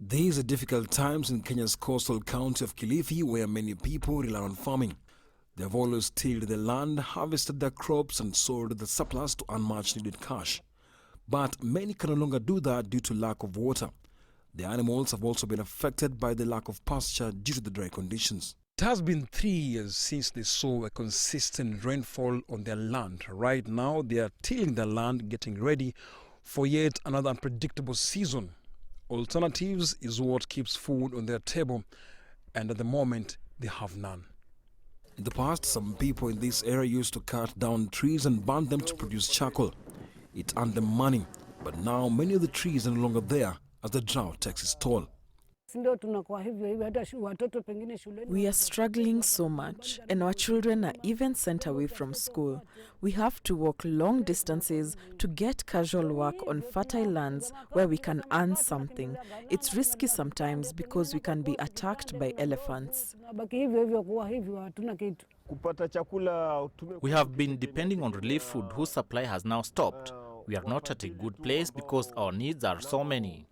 These are difficult times in Kenya's coastal county of Kilifi, where many people rely on farming. They have always tilled the land, harvested their crops and sold the surplus to earn much needed cash. But many can no longer do that due to lack of water. The animals have also been affected by the lack of pasture due to the dry conditions. It has been 3 years since they saw a consistent rainfall on their land. Right now, they are tilling their land, getting ready for yet another unpredictable season. Alternatives is what keeps food on their table, and at the moment, they have none. In the past, some people in this area used to cut down trees and burn them to produce charcoal. It earned them money, but now many of the trees are no longer there as the drought takes its toll. We are struggling so much, and our children are even sent away from school. We have to walk long distances to get casual work on fertile lands where we can earn something. It's risky sometimes because we can be attacked by elephants. We have been depending on relief food whose supply has now stopped. We are not at a good place because our needs are so many.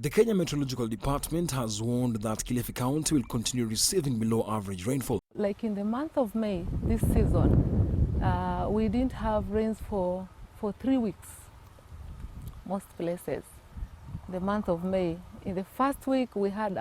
The Kenya Meteorological Department has warned that Kilifi County will continue receiving below average rainfall. Like in the month of May this season, we didn't have rains for 3 weeks, most places. The month of May, in the first week we had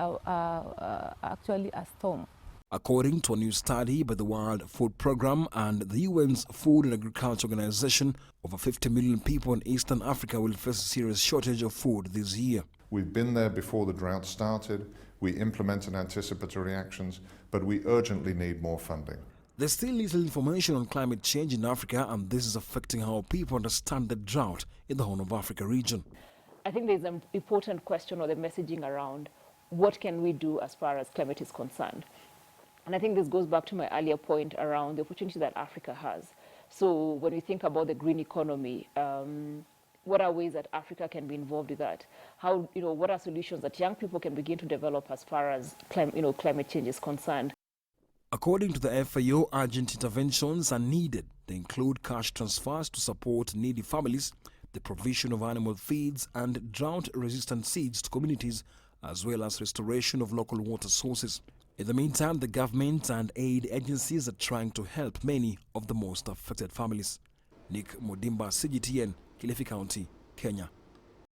actually a storm. According to a new study by the World Food Programme and the UN's Food and Agriculture Organization, over 50 million people in Eastern Africa will face a serious shortage of food this year. We've been there before the drought started. We implemented anticipatory actions, but we urgently need more funding. There's still little information on climate change in Africa, and this is affecting how people understand the drought in the Horn of Africa region. I think there's an important question or the messaging around what can we do as far as climate is concerned. And I think this goes back to my earlier point around the opportunity that Africa has. So when we think about the green economy, what are ways that Africa can be involved with that? How, what are solutions that young people can begin to develop as far as climate change is concerned? According to the FAO, urgent interventions are needed. They include cash transfers to support needy families, the provision of animal feeds and drought-resistant seeds to communities, as well as restoration of local water sources. In the meantime, the government and aid agencies are trying to help many of the most affected families. Mudimba, CGTN, Kilifi County, Kenya.